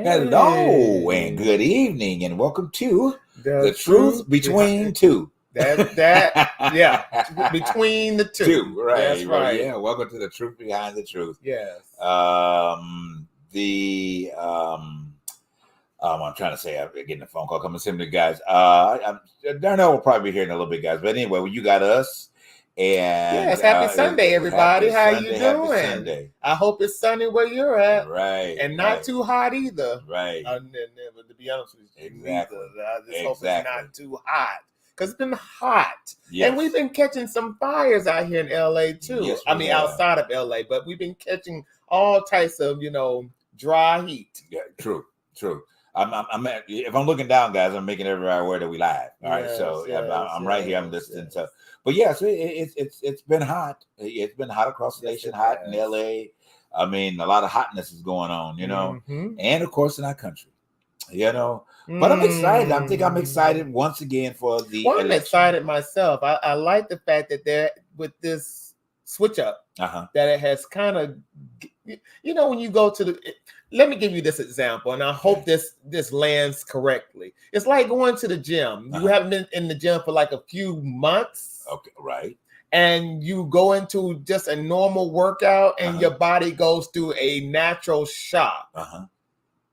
Hello and good evening and welcome to The Truth Between Two. Yeah, between the two. Right. That's Well, right. yeah, welcome to The Truth Behind the Truth. Yes. I'm trying to say I'm getting a phone call coming from the guys. Darnell will probably be here in a little bit, guys. But anyway, well, you got us. And yes, happy Sunday, everybody. How Sunday, you doing? Happy Sunday. I hope it's sunny where you're at. Right. And not too hot either. Right. To be honest with you. Exactly. I just hope it's not too hot. Because it's been hot. Yes. And we've been catching some fires out here in LA too. Yes, outside of LA, but we've been catching all types of, dry heat. Yeah, true. If I'm looking down, guys, I'm making everybody aware that we live. All right, so I'm right here. I'm listening to. But yes, it's been hot. It's been hot across the nation. Hot in LA. I mean, a lot of hotness is going on, and of course in our country, But I'm excited. I'm excited once again for the. Well, I'm excited myself. I like the fact that they're with this switch up. That it has kind of, when you go to the. Let me give you this example, and I hope this lands correctly. It's like going to the gym. You haven't been in the gym for like a few months. Okay, right. And you go into just a normal workout, and your body goes through a natural shock.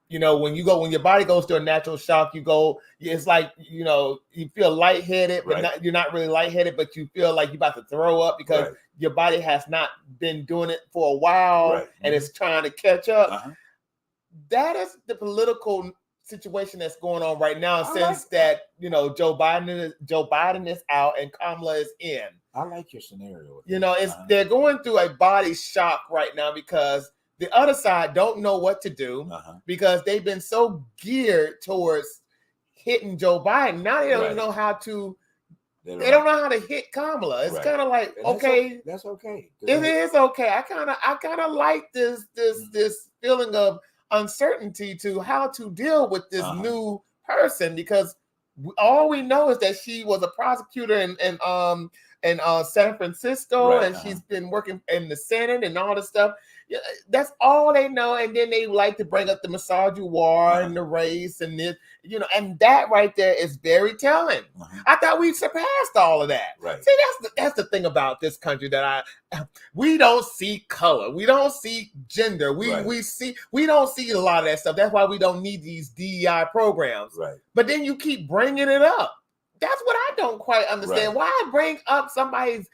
When your body goes through a natural shock, it's like, you feel lightheaded, but you're not really lightheaded, but you feel like you're about to throw up because your body has not been doing it for a while and it's trying to catch up. That is the political situation that's going on right now that Joe Biden is out and Kamala is in. I like your scenario. They're going through a body shock right now because the other side don't know what to do because they've been so geared towards hitting Joe Biden. Now they don't know how to. They don't know how to hit Kamala. It's kind of like that's okay. It is okay. I kind of like this feeling of uncertainty to how to deal with this new person because all we know is that she was a prosecutor in San Francisco and she's been working in the Senate and all this stuff. Yeah, that's all they know, and then they like to bring up the misogynoir and the race and this, and that right there is very telling. I thought we surpassed all of that. Right. See, that's the thing about this country that we don't see color, we don't see gender, we don't see a lot of that stuff. That's why we don't need these DEI programs. Right. But then you keep bringing it up. That's what I don't quite understand. Why bring up somebody's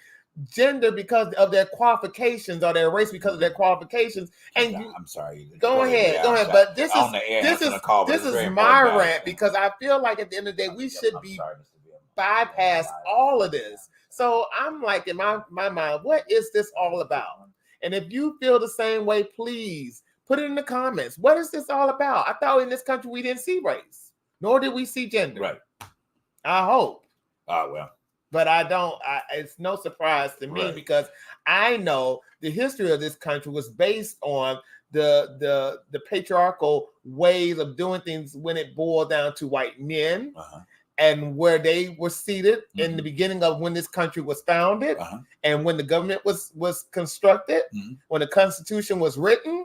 gender because of their qualifications or their race because of their qualifications? And I'm sorry. Go ahead. But this is my rant because I feel like at the end of the day we should bypass all of this. So I'm like in my mind, what is this all about? And if you feel the same way, please put it in the comments. What is this all about? I thought in this country we didn't see race, nor did we see gender. Right. I hope. Well. But I don't. It's no surprise to me because I know the history of this country was based on the patriarchal ways of doing things when it boiled down to white men and where they were seated in the beginning of when this country was founded and when the government was constructed, when the Constitution was written.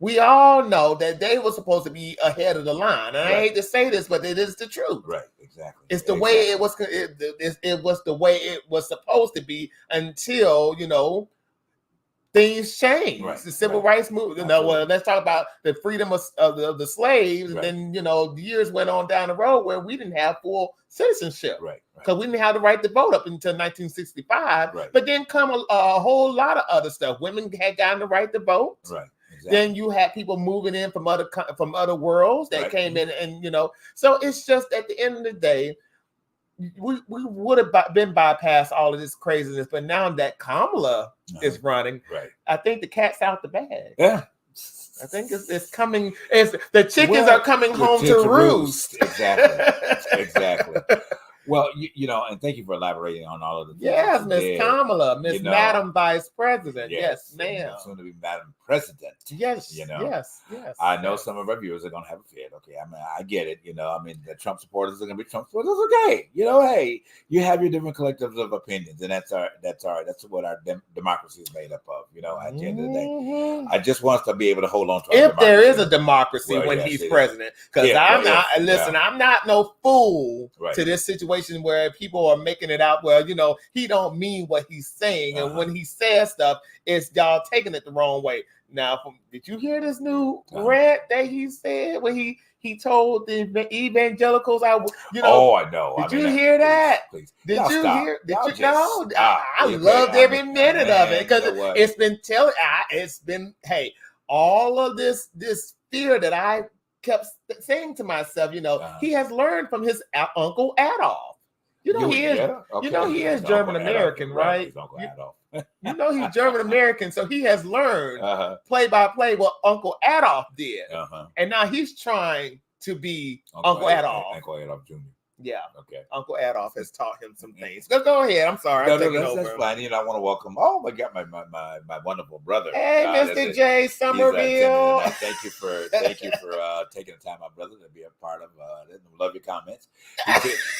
We all know that they were supposed to be ahead of the line. And I hate to say this, but it is the truth. Right, exactly. It's the way it was. It was the way it was supposed to be until, things changed. Right, the civil rights movement. Well, let's talk about the freedom of the slaves. And then, the years went on down the road where we didn't have full citizenship. Right. Because we didn't have the right to vote up until 1965. Right. But then come a whole lot of other stuff. Women had gotten the right to vote. Right. Exactly. Then you had people moving in from other worlds that came in, and so it's just at the end of the day, we would have been bypassed all of this craziness, but now that Kamala is running, I think the cat's out the bag. Yeah, I think it's coming. The chickens are coming home to roost. Exactly. Well, and thank you for elaborating on all of the things. Yes, Miss Kamala, Miss Madam Vice President. Yes, ma'am. Soon to be Madam President. Yes, yes. I know some of our viewers are going to have a fit. Okay, I mean, I get it. The Trump supporters are going to be Trump supporters. Okay, hey, you have your different collectives of opinions, and that's what our democracy is made up of. At the end of the day, I just want us to be able to hold on to. If there is a democracy when he's president, because I'm not no fool to this situation where people are making it out. Well, he don't mean what he's saying, and when he says stuff, it's y'all taking it the wrong way. Now, did you hear this new rant that he said when he told the evangelicals? Oh, I know. Did you hear that? Please. Did you hear? Did you know? I loved every minute of it because it's been all of this fear that I kept saying to myself. He has learned from his Uncle Adolf. He is German American, right? He's German American, so he has learned play by play what Uncle Adolf did, and now he's trying to be Uncle Adolf. Uncle Adolf Jr. Yeah. Okay. Uncle Adolf has taught him some things. Go ahead. I'm sorry. That's fine. I want to welcome. Oh my God, my wonderful brother. Hey, Mr. J. Somerville. Thank you for taking the time, my brother, to be a part of. Love your comments.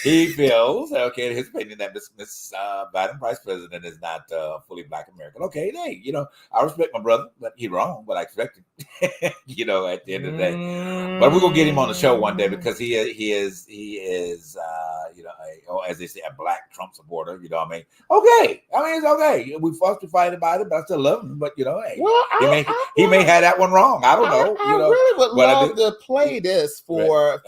He feels his opinion that Miss Biden Vice President is not fully Black American. Okay, hey, I respect my brother, but he's wrong. But I expect him. At the end of the day, but we're gonna get him on the show one day because he is. As they say, a Black Trump supporter. Okay, it's okay. We fought to fight about it, but I still love him. But hey, he may have that one wrong. I don't know. I really would love to play this for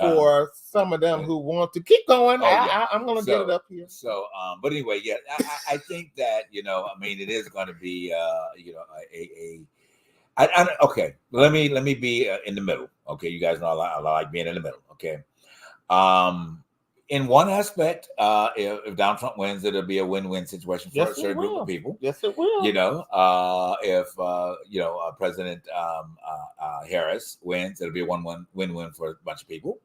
some of them who want to keep going. I'm going to get it up here. So, but anyway, I think that it is going to be okay. Let me be in the middle. Okay, you guys know I like being in the middle. Okay. In one aspect, if Donald Trump wins, it'll be a win-win situation for a certain group of people. Yes, it will. If President Harris wins, it'll be a win-win for a bunch of people.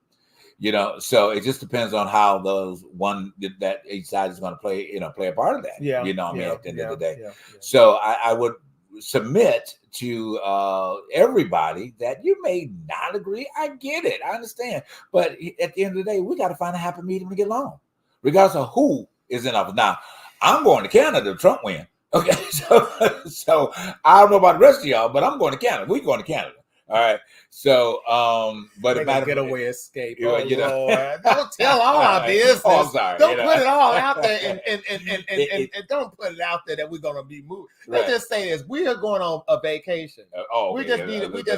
So it just depends on how that each side is going to play a part of that. At the end of the day. So I would submit to everybody that you may not agree. I get it. I understand. But at the end of the day, we got to find a happy medium to get along, regardless of who is in office. Now, I'm going to Canada if Trump wins. Okay. So I don't know about the rest of y'all, but I'm going to Canada. We're going to Canada. All right. So, but it matters. Getaway escape. Lord. Don't tell all our business. Oh, I'm sorry. Don't put it all out there and don't put it out there that we're gonna be moved. Let's just say this: we are going on a vacation. We just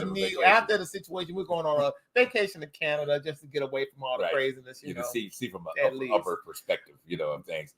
need after the situation. We're going on a vacation to Canada just to get away from all the craziness. You know, see from an upper perspective, of things.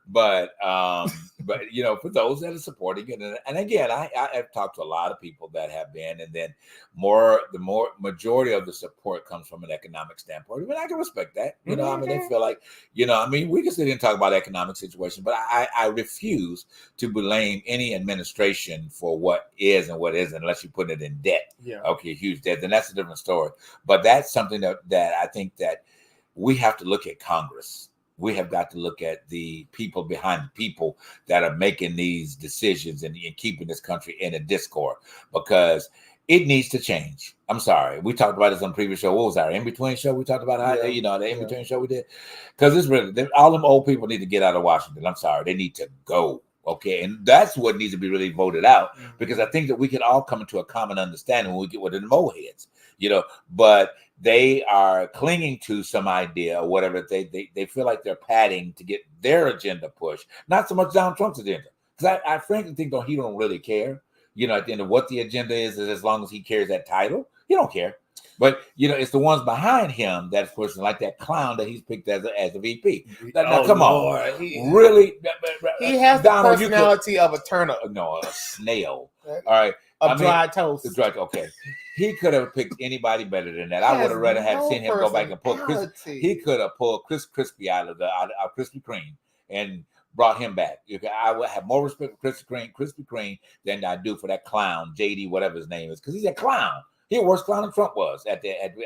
But for those that are supporting it, and again, I have talked to a lot of people that have been, and then the majority of the support comes from an economic standpoint. I mean, I can respect that. They feel like, we can sit here and talk about economic situation, but I refuse to blame any administration for what is and what isn't, unless you put it in debt. Yeah. Okay, huge debt. Then that's a different story. But that's something that I think that we have to look at Congress. We have got to look at the people behind the people that are making these decisions and keeping this country in a discord, because it needs to change. I'm sorry. We talked about this on the previous show. What was our in-between show? We talked about how, the in-between show we did. Because it's really, all them old people need to get out of Washington. I'm sorry. They need to go. Okay. And that's what needs to be really voted out, because I think that we can all come into a common understanding when we get with the moleheads, but they are clinging to some idea or whatever. They feel like they're padding to get their agenda pushed. Not so much Donald Trump's agenda. Because I frankly think he don't really care. At the end of what the agenda is as long as he carries that title, he don't care. But it's the ones behind him that's pushing, like that clown that he's picked as a VP. Now, come on, really? He has the personality of a turnip. No, a snail. All right, dry toast. Okay, he could have picked anybody better than that. I would have rather have seen him go back and pull He could have pulled Chris Crispy out of Krispy Kreme and brought him back. I would have more respect for Krispy Kreme than I do for that clown, JD, whatever his name is, because he's a clown. He's a worse clown than Trump was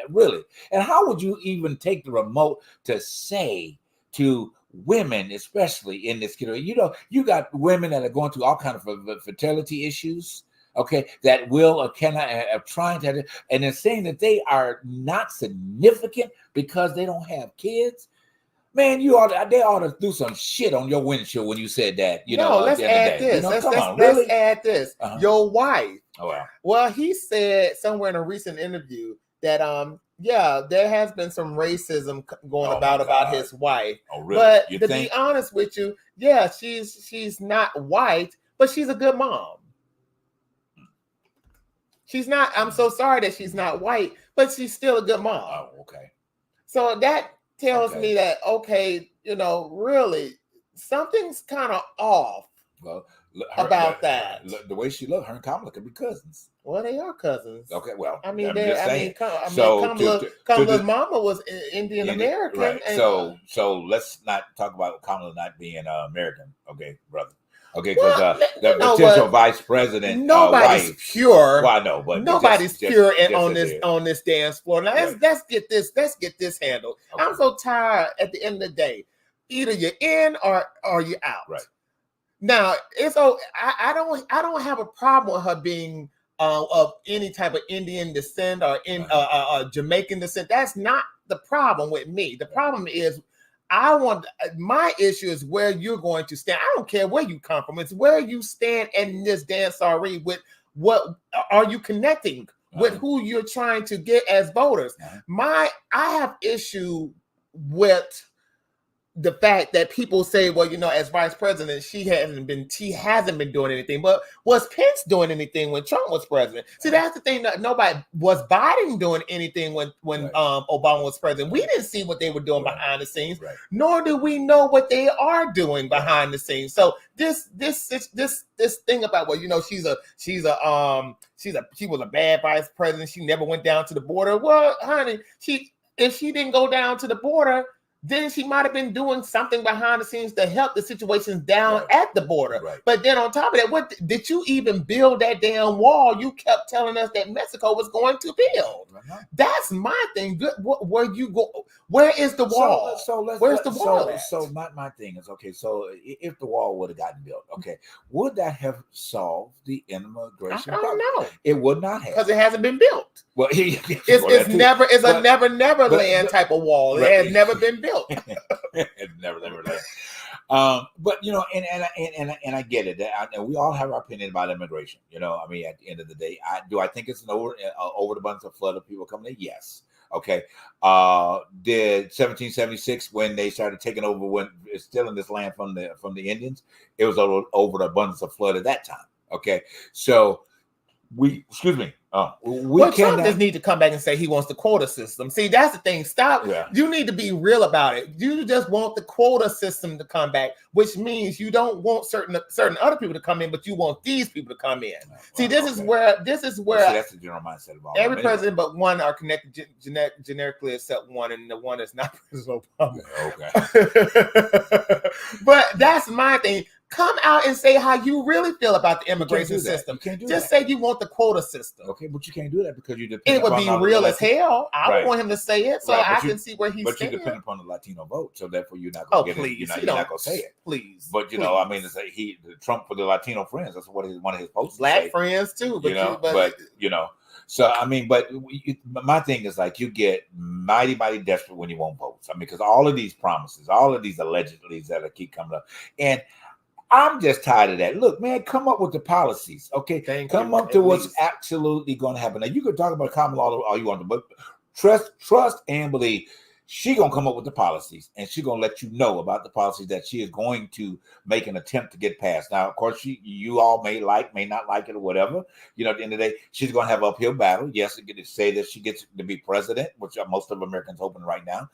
really. And how would you even take the remote to say to women, especially in this category, you got women that are going through all kinds of fertility issues. Okay, that will or cannot trying to, and they're saying that they are not significant because they don't have kids. Man, they ought to do some shit on your windshield when you said that. Let's add this. Let's add this. Your wife. Oh wow. Well, he said somewhere in a recent interview that there has been some racism going about his wife. Oh, really? But to be honest with you, she's not white, but she's a good mom. She's not. I'm so sorry that she's not white, but she's still a good mom. Oh, okay. So that tells me that really something's kind of off. Well, that. The way she looked, her and Kamala could be cousins. Well, they are cousins. Okay, well, Kamala's mama was Indian American. Right. So let's not talk about Kamala not being American, okay, brother. Okay, because the potential vice president, nobody's pure. Well, I know, but nobody's pure on this dance floor. Now let's get this handled. Okay. I'm so tired. At the end of the day, either you're in or you're out. Right. Now I don't have a problem with her being of any type of Indian descent or Jamaican descent. That's not the problem with me. The problem is, my issue is where you're going to stand. I don't care where you come from. It's where you stand in this dance with what are you connecting with, who you're trying to get as voters. I have issue with the fact that people say, well, as vice president, she hasn't been doing anything. But was Pence doing anything when Trump was president? See, that's the thing. That nobody was Biden doing anything when Obama was president. We didn't see what they were doing behind the scenes, nor do we know what they are doing behind the scenes. So this thing about she was a bad vice president. She never went down to the border. Well, honey, if she didn't go down to the border, then she might have been doing something behind the scenes to help the situations down at the border. Right. But then on top of that, what did you even build that damn wall? You kept telling us that Mexico was going to build. That's my thing. Where you go? Where is the wall? Where's the wall? So my thing is, okay, so if the wall would have gotten built, okay, would that have solved the immigration problem? I don't know. It would not have, because it hasn't been built. Well, it's a never land type of wall. It has never been built. It's never land. But and I get it. And we all have our opinion about immigration. At the end of the day, I think it's an over the abundance of flood of people coming in? Yes. Okay. Did 1776 when they started taking over, when it's still in this land from the Indians, it was over the abundance of flood at that time. Okay. So we Trump just need to come back and say he wants the quota system. See, that's the thing. Stop. Yeah. You need to be real about it. You just want the quota system to come back, which means you don't want certain other people to come in, but you want these people to come in. Well, see, this is where that's the general mindset of all. Every president but one are connected generically, except one, and the one that's not President Obama. Okay. But that's my thing. Come out and say how you really feel about the immigration system. Just say you want the quota system. Okay, but you can't do that because you depend. It would be real as hell. I want him to say it so I can see where he's. But you depend upon the Latino vote, so therefore you're not going to get it. You're not going to say it. Please. But it's like Trump for the Latino friends. That's what one of his posts. Black friends too. So my thing is like you get mighty desperate when you want votes. Because all of these promises, all of these allegedlys that keep coming up, and I'm just tired of that. Look, man, come up with the policies, okay? Come up to what's absolutely going to happen. Now, you can talk about Kamala all you want to, but trust and believe she going to come up with the policies, and she going to let you know about the policies that she is going to make an attempt to get passed. Now, of course, you all may not like it or whatever. At the end of the day, she's going to have an uphill battle. Yes, to say that she gets to be president, which most of Americans hoping right now.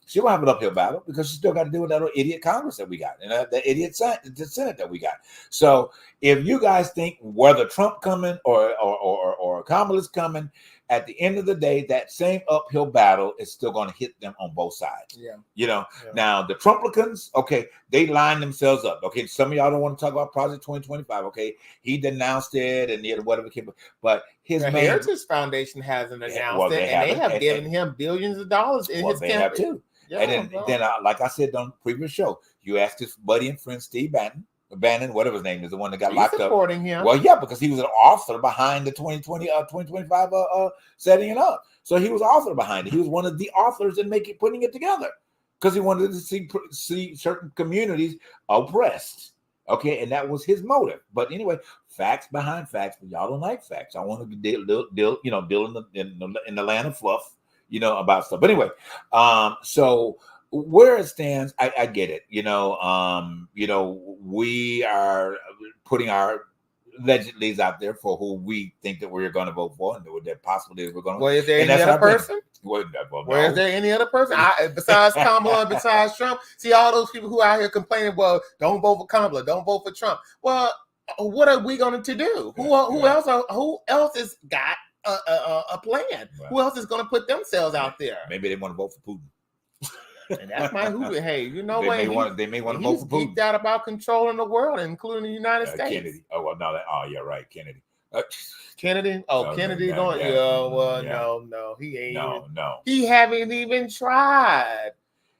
She'll have an uphill battle because she still got to deal with that little idiot Congress that we got and that idiot Senate that we got. So if you guys think whether Trump coming or Kamala's coming, at the end of the day, that same uphill battle is still going to hit them on both sides. Yeah. Now the Trumplicans, okay, they line themselves up. Okay, some of y'all don't want to talk about Project 2025. Okay, he denounced it and whatever came, but his Heritage Foundation hasn't announced it, and they have given him billions of dollars in his campaign. Have too. And then like I said on the previous show, you asked his buddy and friend Steve Bannon, whatever his name is, the one that got locked supporting up. Him. Well, yeah, because he was an author behind the 2025 setting it up. So he was author behind it. He was one of the authors in putting it together because he wanted to see certain communities oppressed. Okay, and that was his motive. But anyway, facts behind facts, but y'all don't like facts. I want to deal in the land of fluff, about stuff. But anyway, so where it stands, I get it. We are putting our legislatives out there for who we think that we're going to vote for, and that possibly we're going to. Well, is there any other person? Well, no. Is there any other person besides Kamala, besides Trump? See all those people who are out here complaining, well, don't vote for Kamala, don't vote for Trump. Well, what are we going to do? Who else has got a plan? Right. Who else is going to put themselves out there? Maybe they want to vote for Putin. And that's my who. Hey, you know what? They may want to vote for Putin. He's geeked out about controlling the world, including the United States. Kennedy. Oh well, no. Yeah, right. Kennedy. Kennedy. Oh, Kennedy. No, he ain't. No. He haven't even tried.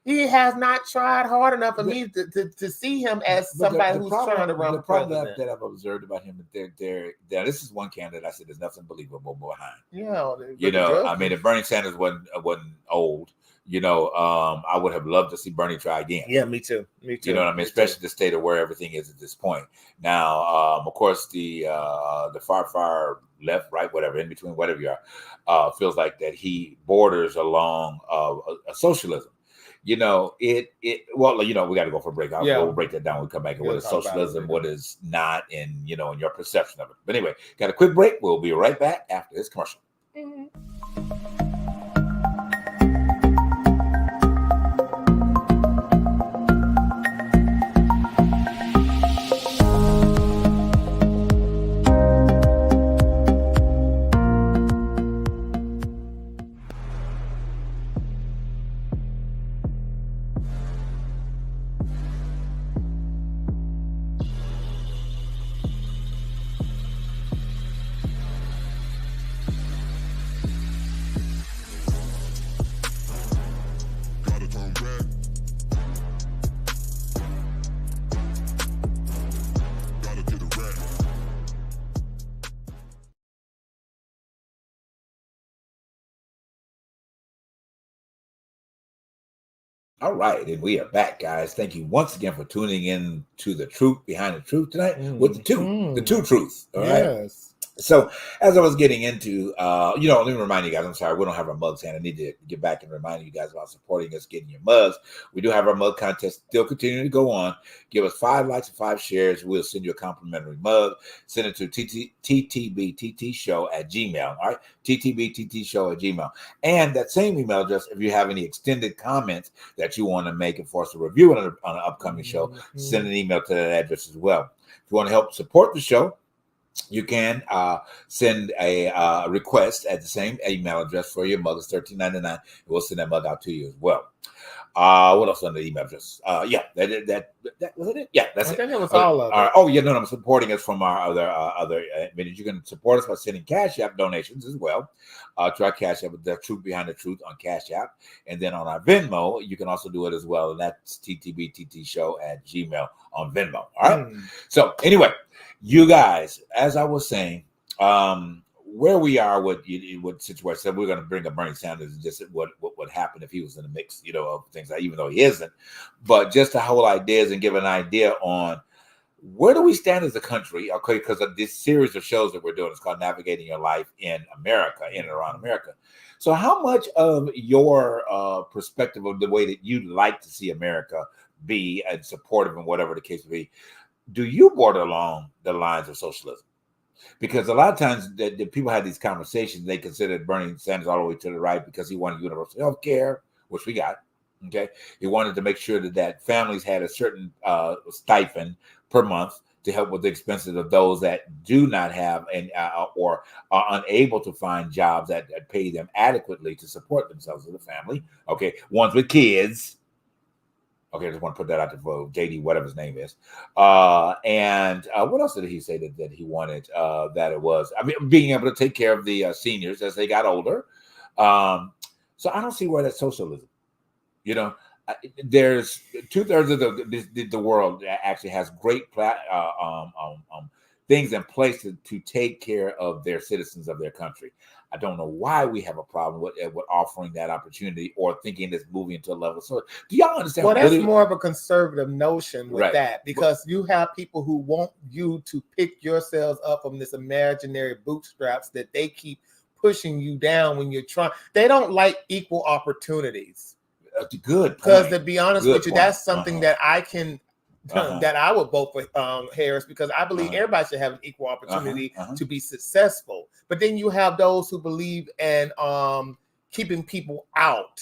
He has not tried hard enough for me to see him as somebody who's trying to run. The problem that I've observed about him, they're this is one candidate I said there's nothing believable behind. Yeah, I mean, if Bernie Sanders wasn't old, I would have loved to see Bernie try again. Yeah, me too. You know what I mean? Especially the state of where everything is at this point. Now, of course, the far left, right, whatever, in between, whatever you are, feels like that he borders along a socialism. We got to go for a break. We'll break that down when we come back. What is socialism? What is not? In your perception of it. But anyway, got a quick break. We'll be right back after this commercial. Mm-hmm. All right, and we are back, guys. Thank you once again for tuning in to the truth behind the truth tonight with the two truths. All right. So, as I was getting into, let me remind you guys. I'm sorry, we don't have our mugs, and I need to get back and remind you guys about supporting us, getting your mugs. We do have our mug contest still continuing to go on. Give us 5 likes and 5 shares. We'll send you a complimentary mug. Send it to ttbttshow@gmail. All right, ttbttshow@gmail. And that same email address, if you have any extended comments that you want to make and for us to review on an upcoming show, send an email to that address as well. If you want to help support the show, you can send a request at the same email address for your mug. It's $13.99. We'll send that mug out to you as well. What else on the email address? That was it. Yeah, that's it. I think it was all of it. Oh yeah, no, I'm supporting us from our other. You can support us by sending Cash App donations as well to our Cash App, the Truth Behind the Truth on Cash App, and then on our Venmo, you can also do it as well, and that's ttbttshow@gmail on Venmo. All right. So anyway, you guys, as I was saying, where we are with situation, we're going to bring up Bernie Sanders and just what would happen if he was in the mix, of things, even though he isn't. But just the whole idea is and give an idea on where do we stand as a country, okay, because of this series of shows that we're doing. It's called Navigating Your Life in America, in and around America. So how much of your perspective of the way that you'd like to see America be and supportive and whatever the case may be, do you border along the lines of socialism? Because a lot of times the people have these conversations, they consider Bernie Sanders all the way to the right because he wanted universal health care, which we got. Okay. He wanted to make sure that families had a certain stipend per month to help with the expenses of those that do not have or are unable to find jobs that pay them adequately to support themselves as a family. Okay. Ones with kids. Okay, I just want to put that out there for JD, whatever his name is. And what else did he say that he wanted? That it was, being able to take care of the seniors as they got older. So I don't see where that's socialism. You know, there's 2/3 of the world actually has great things in place to take care of their citizens of their country. I don't know why we have a problem with offering that opportunity or thinking it's moving to a level. So, do y'all understand? Well, that's more of a conservative notion with that, because you have people who want you to pick yourselves up from this imaginary bootstraps that they keep pushing you down when you're trying. They don't like equal opportunities. Good, because to be honest with you, that's something that I can. That I would vote for Harris, because I believe everybody should have an equal opportunity to be successful. But then you have those who believe in keeping people out,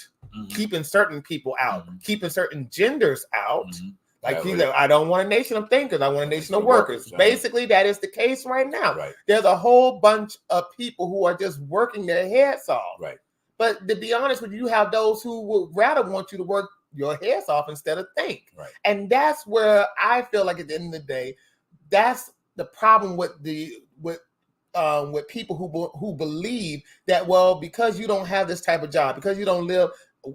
keeping certain people out, keeping certain genders out. Like I don't want a nation of thinkers, I want a nation of workers. Basically, that is the case right now. There's a whole bunch of people who are just working their heads off. But to be honest with you, you have those who would rather want you to work your heads off instead of think. And that's where I feel like at the end of the day, that's the problem with people who believe that, well, because you don't have this type of job, because you don't live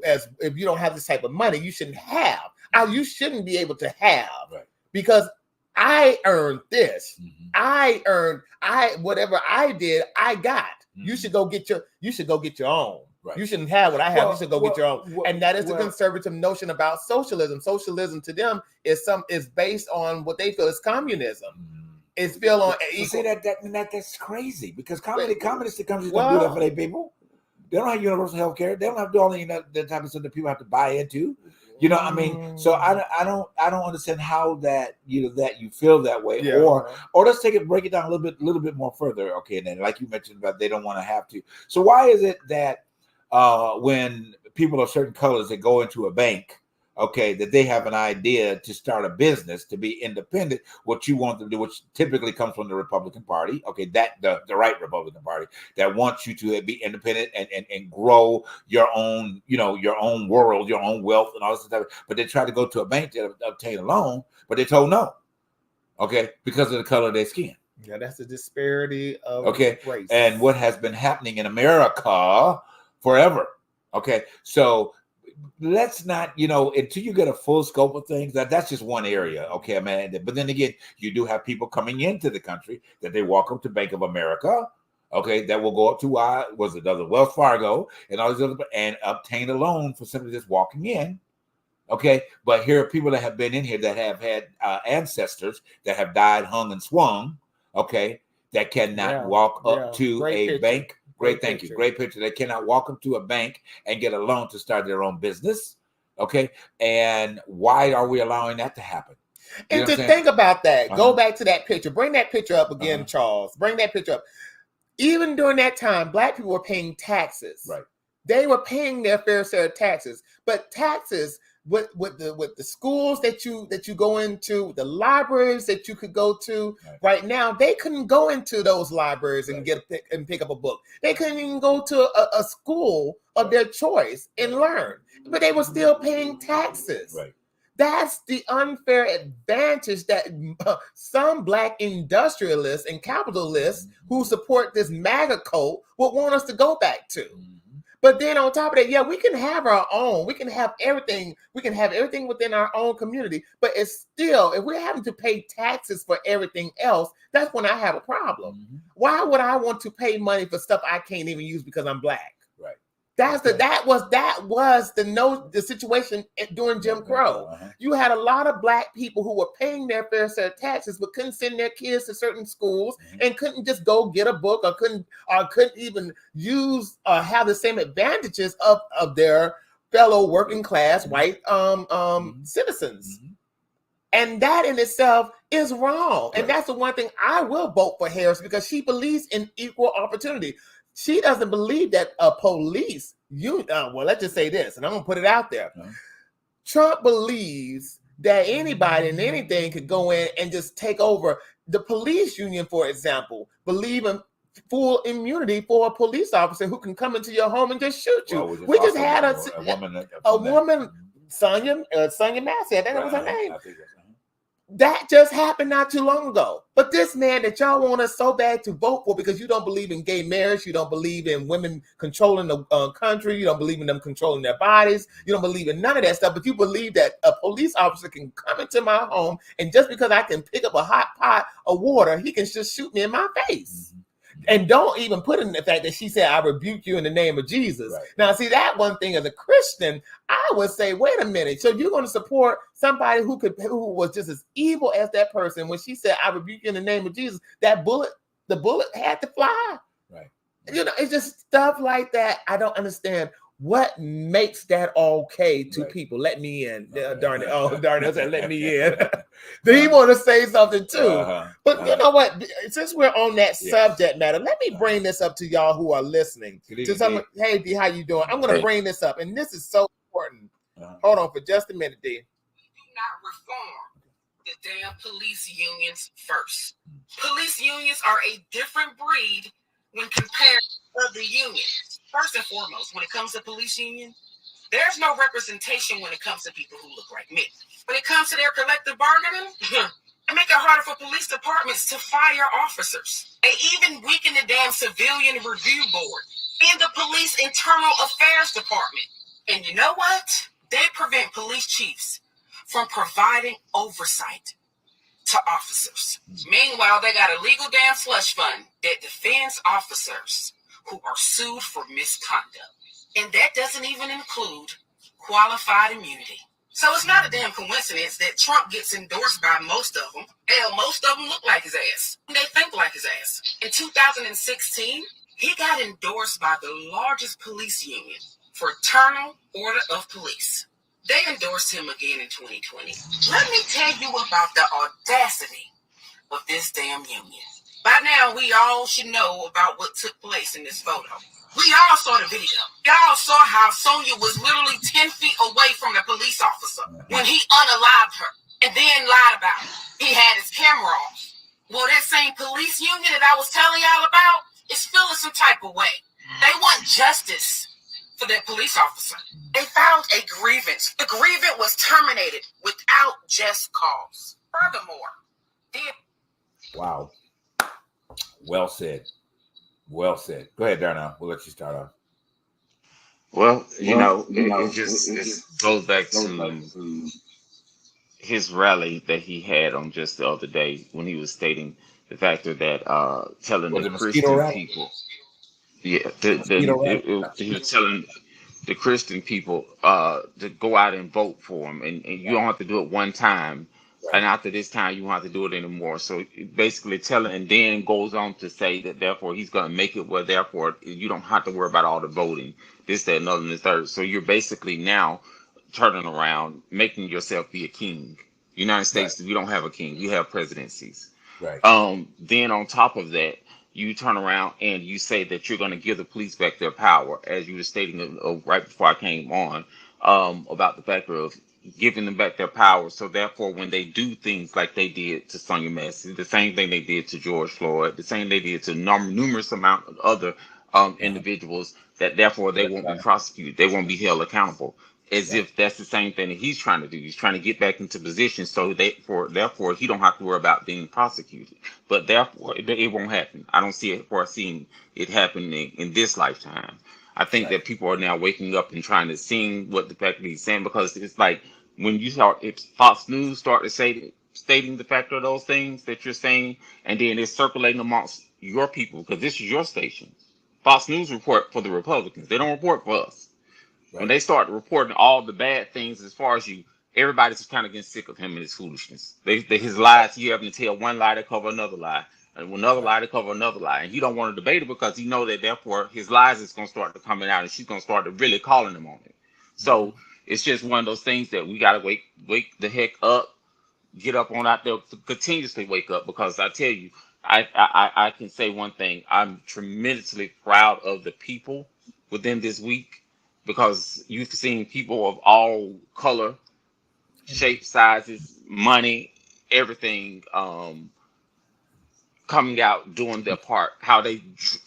as if you don't have this type of money, you shouldn't have. You shouldn't be able to have because I earned this. Whatever I did, I got. You should go get your own. You shouldn't have what I have. You should go get your own. And that is the conservative notion about socialism. Socialism to them is based on what they feel is communism. It's built on equal. That's crazy, because communist countries don't do that for their people. They don't have universal health care. They don't have to do all the type of stuff that people have to buy into. You know, I mean, so I don't understand how that you feel that way, or let's break it down a little bit more further. Okay, and then like you mentioned about they don't want to have to. So why is it that when people of certain colors that go into a bank, okay, that they have an idea to start a business, to be independent, what you want them to do, which typically comes from the Republican Party, okay, that the right Republican Party that wants you to be independent and grow your own, your own world, your own wealth and all this stuff. But they try to go to a bank to obtain a loan, but they're told no, okay, because of the color of their skin. Yeah, that's the disparity of race. And what has been happening in America forever. Okay, so let's not, until you get a full scope of things, that's just one area. Okay, man. But then again, you do have people coming into the country that they walk up to Bank of America, okay, that will go up to Wells Fargo and all these other, and obtain a loan for simply just walking in. Okay, but here are people that have been in here that have had ancestors that have died, hung, and swung. Okay, that cannot walk up to a bank. Great, thank you. Great picture. They cannot walk up to a bank and get a loan to start their own business. Okay. And why are we allowing that to happen? And to think about that, go back to that picture. Bring that picture up again, Charles. Bring that picture up. Even during that time, Black people were paying taxes. They were paying their fair share of taxes. But taxes with the schools that you go into, the libraries that you could go to right now, they couldn't go into those libraries and pick up a book. They couldn't even go to a school of their choice and learn, but they were still paying taxes. That's the unfair advantage that some Black industrialists and capitalists who support this MAGA cult would want us to go back to. But then on top of that, we can have our own. We can have everything. We can have everything within our own community. But it's still, if we're having to pay taxes for everything else, that's when I have a problem. Why would I want to pay money for stuff I can't even use because I'm Black? That was the situation during Jim Crow. You had a lot of Black people who were paying their fair share of taxes, but couldn't send their kids to certain schools and couldn't just go get a book, or couldn't even use or have the same advantages of their fellow working class white citizens. And that in itself is wrong. And that's the one thing I will vote for Harris, because she believes in equal opportunity. She doesn't believe that a police union, well, let's just say this, and I'm going to put it out there. Trump believes that anybody and anything could go in and just take over. The police union, for example, believe in full immunity for a police officer who can come into your home and just shoot you. Well, we just had a woman, Sonia Massey, I think that was her name. That just happened not too long ago. But this man that y'all want us so bad to vote for because you don't believe in gay marriage, you don't believe in women controlling the country, you don't believe in them controlling their bodies, you don't believe in none of that stuff, but you believe that a police officer can come into my home and just because I can pick up a hot pot of water, he can just shoot me in my face. And don't even put in the fact that she said, I rebuke you in the name of Jesus. Right. Now, see, that one thing as a Christian, I would say, wait a minute. So you're going to support somebody who was just as evil as that person. When she said, I rebuke you in the name of Jesus, the bullet had to fly. Right. You know, it's just stuff like that. I don't understand. What makes that okay to people? Let me in. Darn it. Oh, darn it. I said, let me in. Did he want to say something too? But you know what? Since we're on that subject matter, let me bring this up to y'all who are listening. To someone, hey, D, how you doing? I'm going to bring this up. And this is so important. Hold on for just a minute, D. Do not reform the damn police unions first. Police unions are a different breed when compared to other unions. First and foremost, when it comes to police union, there's no representation when it comes to people who look like me. When it comes to their collective bargaining, they make it harder for police departments to fire officers. They even weaken the damn civilian review board and the police internal affairs department. And you know what? They prevent police chiefs from providing oversight to officers. Meanwhile, they got a legal damn slush fund that defends officers who are sued for misconduct. And that doesn't even include qualified immunity. So it's not a damn coincidence that Trump gets endorsed by most of them. Hell, most of them look like his ass. They think like his ass. In 2016, he got endorsed by the largest police union, Fraternal Order of Police. They endorsed him again in 2020. Let me tell you about the audacity of this damn union. By now, we all should know about what took place in this photo. We all saw the video. Y'all saw how Sonia was literally 10 feet away from the police officer when he unalived her and then lied about it. He had his camera off. Well, that same police union that I was telling y'all about is feeling some type of way. They want justice for that police officer. They filed a grievance. The grievance was terminated without just cause. Furthermore, wow. Well said. Well said. Go ahead, Darnell. We'll let you start off. Well, it goes back to his rally that he had on just the other day when he was stating the factor that telling the Christian people, he was telling the Christian people to go out and vote for him, and you don't have to do it one time. And after this time, you won't have to do it anymore. So basically telling, and then goes on to say that therefore he's going to make it where therefore you don't have to worry about all the voting, this, that, another, and the third. So you're basically now turning around, making yourself be a king. United States, we don't have a king. We have presidencies. Right. Then on top of that, you turn around and you say that you're going to give the police back their power, as you were stating right before I came on, about the fact of giving them back their power. So therefore, when they do things like they did to Sonia Massey, the same thing they did to George Floyd, the same they did to numerous amount of other individuals, that therefore they won't be prosecuted, they won't be held accountable. As if that's the same thing that he's trying to do. He's trying to get back into position so therefore he don't have to worry about being prosecuted. But therefore it won't happen. I don't see it foreseeing it happening in this lifetime. I think that people are now waking up and trying to see what the fact that he's saying, because it's like when you start, if Fox News start to stating the fact of those things that you're saying, and then it's circulating amongst your people, because this is your station. Fox News report for the Republicans. They don't report for us. Right. When they start reporting all the bad things as far as you, everybody's just kind of getting sick of him and his foolishness. His lies, you have to tell one lie to cover another lie, and another lie to cover another lie. And he don't want to debate it because he know that therefore his lies is going to start to coming out, and she's going to start to really calling him on it. So it's just one of those things that we got to wake the heck up, get up on out there, continuously wake up, because I tell you, I can say one thing. I'm tremendously proud of the people within this week, because you've seen people of all color, shape, sizes, money, everything coming out doing their part. How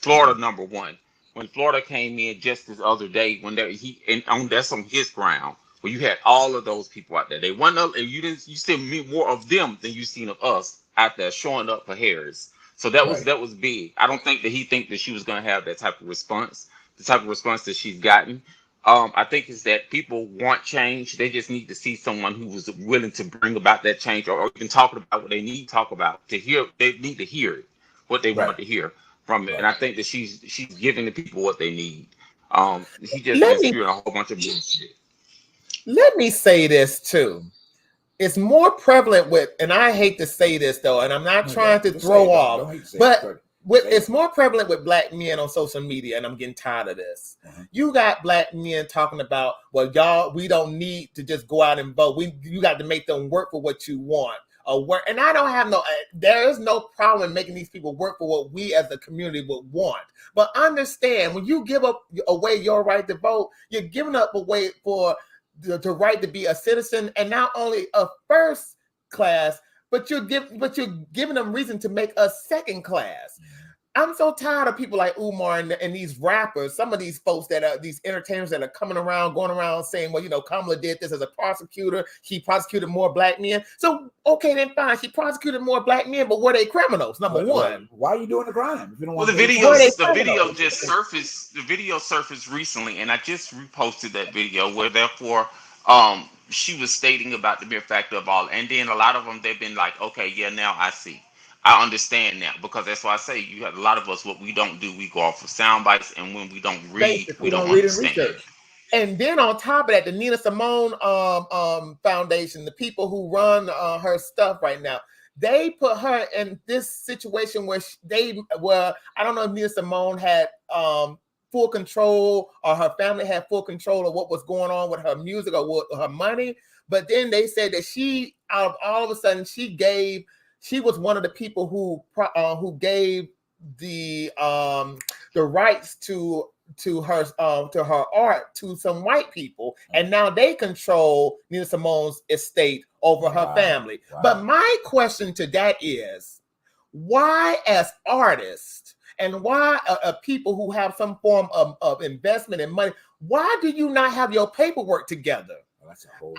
Florida #1. When Florida came in just this other day, when that's on his ground, where you had all of those people out there. They won up, and you still meet more of them than you seen of us out there showing up for Harris. So that was big. I don't think that he think that she was going to have that type of response, the type of response that she's gotten. I think is that people want change. They just need to see someone who was willing to bring about that change, or even talking about what they need to talk about to hear. They need to hear it, what they want to hear from it. And I think that she's giving the people what they need. He just been spewing a whole bunch of bullshit. Let me say this too. It's more prevalent with, and I hate to say this though, and I'm not trying to throw off, but it's more prevalent with black men on social media, and I'm getting tired of this. You got black men talking about, well, y'all, we don't need to just go out and vote. You got to make them work for what you want. And I don't have there is no problem in making these people work for what we as a community would want. But understand, when you give up away your right to vote, you're giving up away for the right to be a citizen, and not only a first class, but you're giving them reason to make a second class. I'm so tired of people like Umar and these rappers, some of these folks that are these entertainers that are going around saying, well, Kamala did this as a prosecutor. She prosecuted more black men. So, okay, then fine. She prosecuted more black men, but were they criminals? Number one. Why are you doing the crime? If you don't want the video just surfaced. The video surfaced recently, and I just reposted that video where therefore she was stating about the mere fact of all, and then a lot of them, they've been like, okay, yeah, now I see. I understand now, because that's why I say you have a lot of us. What we don't do, we go off of sound bites, and when we don't read, we don't understand. And then on top of that, the Nina Simone Foundation, the people who run her stuff right now, they put her in this situation where I don't know if Nina Simone had full control or her family had full control of what was going on with her music or her money, but then they said that she, out of all of a sudden, she was one of the people who gave the rights to her art to some white people, and now they control Nina Simone's estate over her family. Wow. But my question to that is, why, as artists, and why people who have some form of investment in money, why do you not have your paperwork together? That's a whole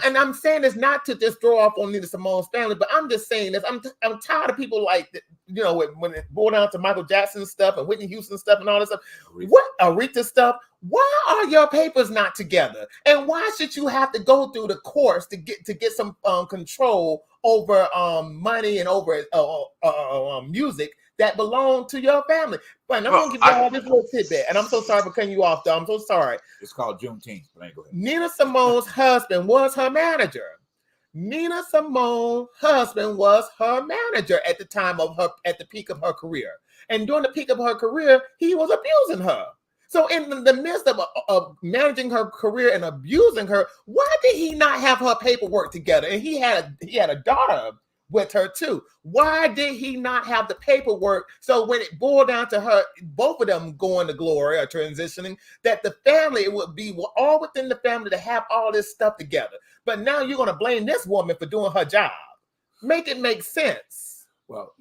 and I'm saying this not to just throw off on Nina Simone's family, but I'm just saying this. I'm tired of people like, when it boils down to Michael Jackson stuff and Whitney Houston stuff and all this stuff. What Aretha stuff? Why are your papers not together? And why should you have to go through the courts to get some control over money and over music that belong to your family? But I'm going to give y'all this little tidbit, and I'm so sorry for cutting you off, though. I'm so sorry. It's called Juneteenth, but I ain't go ahead. Nina Simone's husband was her manager. Nina Simone's husband was her manager at the peak of her career. And during the peak of her career, he was abusing her. So in the midst of managing her career and abusing her, why did he not have her paperwork together? And he had a daughter with her too. Why did he not have the paperwork? So when it boiled down to her, both of them going to glory or transitioning, that the family, it would be all within the family to have all this stuff together. But now you're going to blame this woman for doing her job. Make it make sense. Well,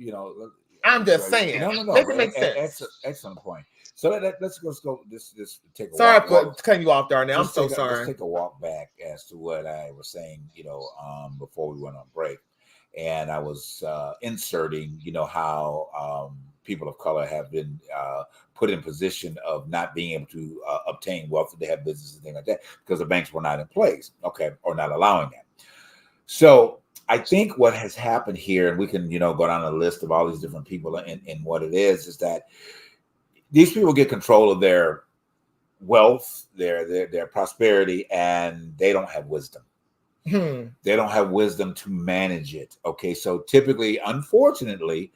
I'm just saying. No. Make it make sense. Excellent point. So let's go. Just take a walk. Sorry for cutting you off, Darnell. I'm so sorry. Let's take a walk back as to what I was saying. Before we went on break. And I was inserting, how people of color have been put in position of not being able to obtain wealth if they have business and things like that because the banks were not in place, or not allowing that. So I think what has happened here, and we can, go down a list of all these different people and what it is that these people get control of their wealth, their prosperity, and they don't have wisdom. They don't have wisdom to manage it. Okay, so typically, unfortunately,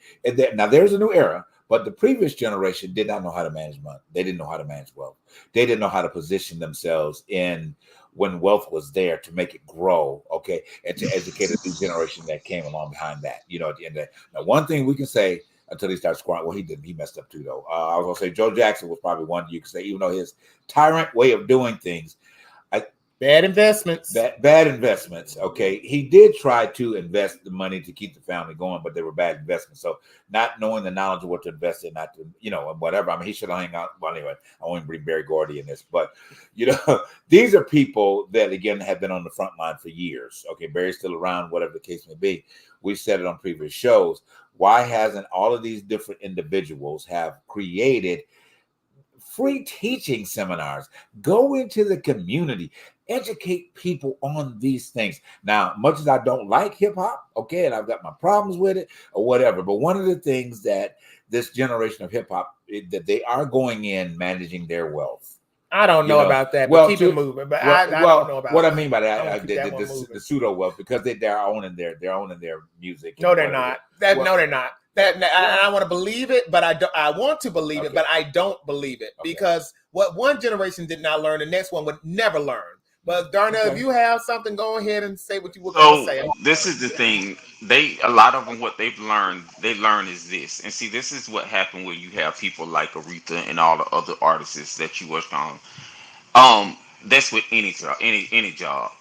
now there's a new era, but the previous generation did not know how to manage money. They didn't know how to manage wealth. They didn't know how to position themselves in when wealth was there to make it grow. Okay, and to educate the new generation that came along behind that. At the end of that. Now, one thing we can say until he starts squatting, well, he didn't. He messed up too, though. I was gonna say Joe Jackson was probably one you could say, even though his tyrant way of doing things. Bad investments. Bad investments. Okay, he did try to invest the money to keep the family going, but they were bad investments. So not knowing the knowledge of what to invest in, not to, whatever. I mean, he should have hung out. Well, anyway, I won't bring Barry Gordy in this, but these are people that again have been on the front line for years. Okay, Barry's still around, whatever the case may be. We've said it on previous shows. Why hasn't all of these different individuals have created free teaching seminars? Go into the community, educate people on these things. Now, much as I don't like hip hop, okay, and I've got my problems with it or whatever, but one of the things that this generation of hip hop, that they are going in managing their wealth. I don't know about that, but keep it moving. But I don't know about what that. I mean by that, the pseudo wealth, because they're owning their music. No, they're not. No, they're not. I want to believe it, but I want to believe it, but I don't believe it because what one generation did not learn, the next one would never learn. But Darnell, if you have something, go ahead and say what you were going to say. This is the thing. A lot of them, what they learn is this. And see, this is what happened when you have people like Aretha and all the other artists that you work on. That's with any job,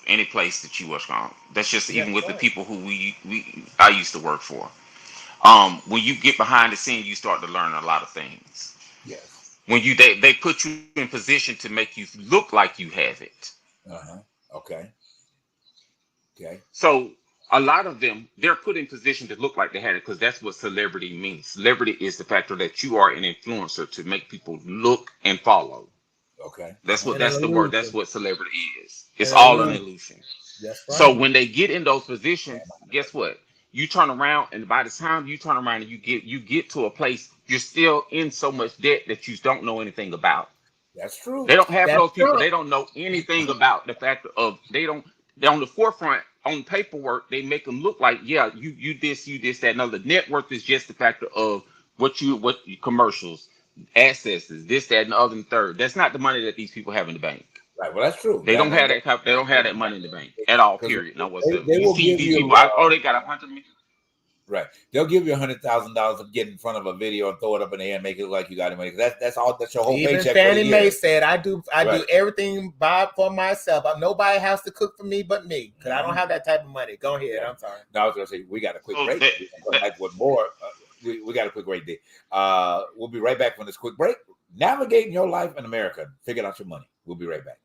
any place that you work on. That's just even with the people who I used to work for. When you get behind the scene, you start to learn a lot of things. Yes. When they put you in position to make you look like you have it. Okay. So a lot of them, they're put in position to look like they had it because that's what celebrity means. Celebrity is the factor that you are an influencer to make people look and follow. Okay. That's the word. That's what celebrity is. It's all an illusion. That's right. So when they get in those positions, guess what? You turn around, and by the time you turn around and you get to a place, you're still in so much debt that you don't know anything about. That's true. They don't have those people. They don't know anything about the fact of they're on the forefront on paperwork. They make them look like, yeah, you this, that, and other. Net worth is just the factor of what commercials, assets, this, that, and the other and third. That's not the money that these people have in the bank. Right. Well, that's true. They don't have that. They don't have that money in the bank at all. Period. No whatsoever. They will see give these you, people. They got $100 million. Right. They'll give you $100,000 to get in front of a video and throw it up in the air and make it look like you got money. That's all. That's your whole paycheck. Fannie Mae said, "I do everything for myself. Nobody has to cook for me but me because I don't have that type of money." Go ahead. Yeah. I'm sorry. No, I was going to say we got a quick break. With more, we got a quick break. We'll be right back from this quick break. Navigating your life in America, figuring out your money. We'll be right back.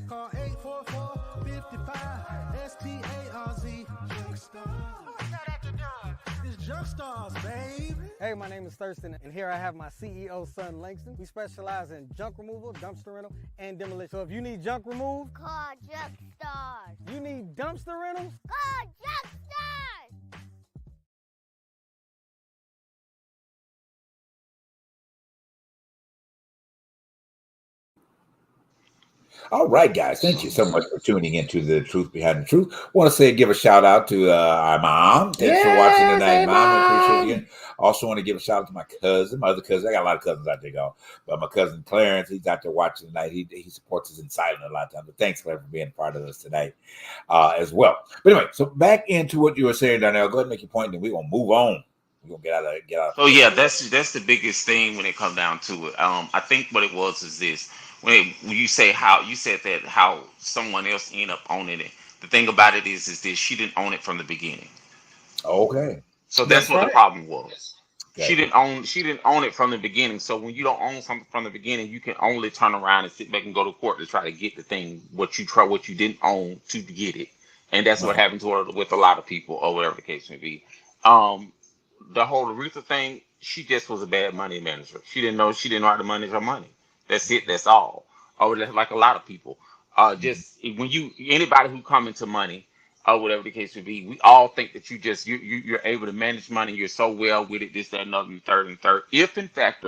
Call 844-55-STARZ. It's Junk Stars, baby. Hey, my name is Thurston, and here I have my CEO, son Langston. We specialize in junk removal, dumpster rental, and demolition. So if you need junk removed, call Junk Stars. You need dumpster rentals, call Junk Stars. All right, guys. Thank you so much for tuning into the Truth Behind the Truth. I want to give a shout out to our mom. Thanks for watching tonight, Mom. I appreciate you. Also want to give a shout out to my cousin, my other cousin. I got a lot of cousins out there, y'all. But my cousin Clarence, he's out there watching tonight. He supports us in silent a lot of times. But thanks, Claire, for being part of us tonight as well. But anyway, so back into what you were saying, Darnell. Go ahead and make your point, and we're gonna move on. We're gonna get out. Oh yeah, that's the biggest thing when it comes down to it. I think what it was is this. When you say how someone else ended up owning it, the thing about it is this: she didn't own it from the beginning. Okay. So that's what the problem was. Okay. She didn't own it from the beginning. So when you don't own something from the beginning, you can only turn around and sit back and go to court to try to get the thing what you didn't own to get it, and that's what happened to her with a lot of people or whatever the case may be. The whole Aretha thing, she just was a bad money manager. She didn't know how to manage her money. That's it. That's all. Or like a lot of people. Just when anybody who come into money, or whatever the case would be. We all think that you're able to manage money. You're so well with it, this, that, another, and third. If in fact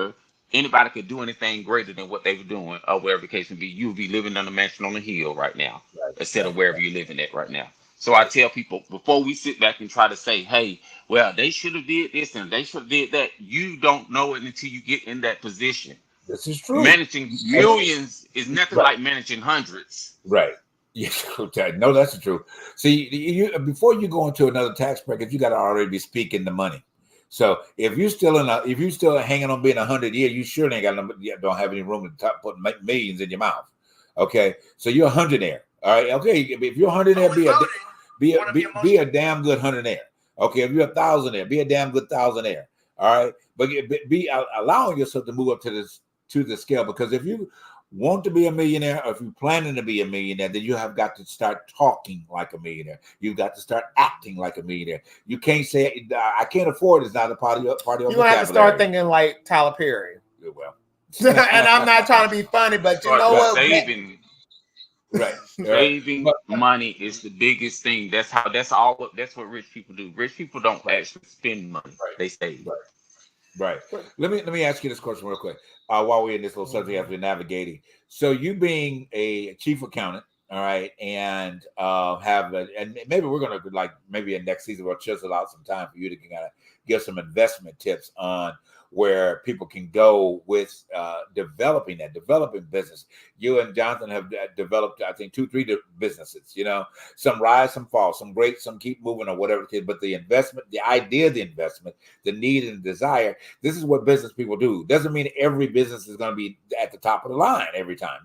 anybody could do anything greater than what they were doing, or whatever the case would be, you would be living on a mansion on a hill right now, instead of wherever you're living at right now. So I tell people, before we sit back and try to say, hey, well, they should have did this and they should have did that, you don't know it until you get in that position. This is true. Managing millions is nothing like managing hundreds. Right. Yes, no, that's the truth. See, before you go into another tax bracket, you got to already be speaking the money. So if you're still hanging on being 100 years, you sure ain't don't have any room to put millions in your mouth. Okay, so you're a hundredaire. All right. Okay, if you're a hundredaire, be a damn good hundredaire. Okay, if you're a thousandaire, be a damn good thousandaire. All right, but be allowing yourself to move up to the scale, because if you want to be a millionaire, or if you're planning to be a millionaire, then you have got to start talking like a millionaire. You've got to start acting like a millionaire. You can't say I can't afford it. It's not a part of your vocabulary. You have to start thinking like Tyler Perry. Well, and I'm not trying to be funny, but you know what? Saving money is the biggest thing. That's what rich people do. Rich people don't actually spend money. They save. Right. Let me ask you this question real quick. While we're in this little subject as we're navigating. So you being a chief accountant, all right, and and maybe we're gonna maybe in next season we'll chisel out some time for you to kind of give some investment tips on where people can go with developing business. You and Jonathan have developed, I think, 2-3 businesses, some rise, some fall, some great, some keep moving or whatever it is. But the investment, the idea of the investment, the need and the desire, this is what business people do. Doesn't mean every business is going to be at the top of the line every time.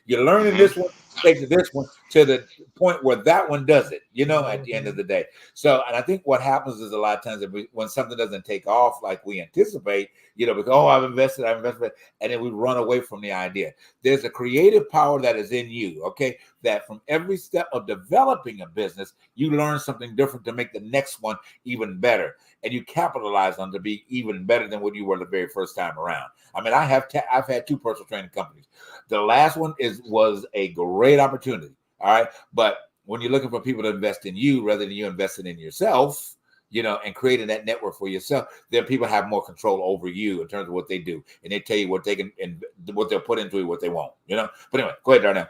You're learning this one, take to this one to the point where that one does it, at the end of the day. So, and I think what happens is a lot of times when something doesn't take off like we anticipate, because, I've invested, and then we run away from the idea. There's a creative power that is in you, okay, that from every step of developing a business, you learn something different to make the next one even better. And you capitalize on to be even better than what you were the very first time around. I mean, I've had 2 personal training companies. The last one was a great opportunity, all right? But when you're looking for people to invest in you rather than you investing in yourself, and creating that network for yourself, then people have more control over you in terms of what they do. And they tell you what they can and what they'll put into it, what they won't, But anyway, go ahead, Darnell.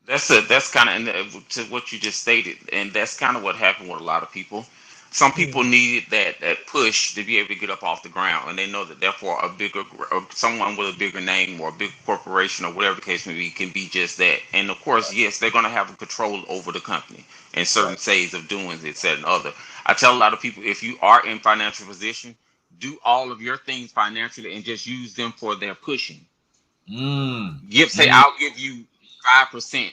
That's kind of to what you just stated. And that's kind of what happened with a lot of people. Some people needed that push to be able to get up off the ground. And they know that therefore someone with a bigger name or a big corporation or whatever the case may be can be just that. And of course, yes, they're going to have control over the company and certain ways of doing it, that and other. I tell a lot of people, if you are in financial position, do all of your things financially and just use them for their pushing. I'll give you 5%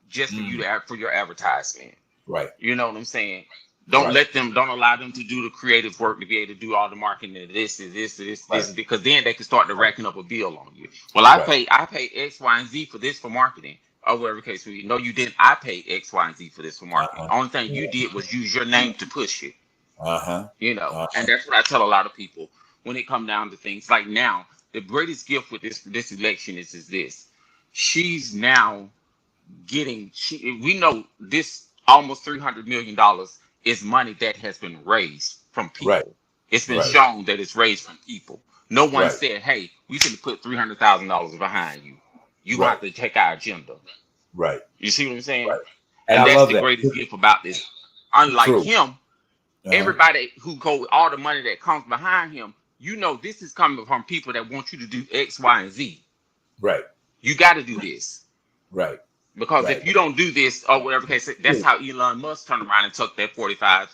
just for you for your advertisement. Right. You know what I'm saying? Don't allow them to do the creative work to be able to do all the marketing and this, because then they can start to racking up a bill on you. Well, I pay X, Y, and Z for this for marketing, or whatever case we. No, you didn't. I paid X, Y, and Z for this for marketing. Only thing you did was use your name to push it. And that's what I tell a lot of people when it comes down to things like now. The greatest gift with this election is this. She's now getting. We know this almost $300 million. Is money that has been raised from people. Right. It's been shown that it's raised from people. No one said, hey, we can put $300,000 behind you. You have to take our agenda. Right. You see what I'm saying? Right. And that's the greatest gift about this. Unlike him, everybody who go all the money that comes behind him, this is coming from people that want you to do X, Y, and Z. Right. You got to do this. Right. Because if you don't do this or whatever case, that's how Elon Musk turned around and took that 45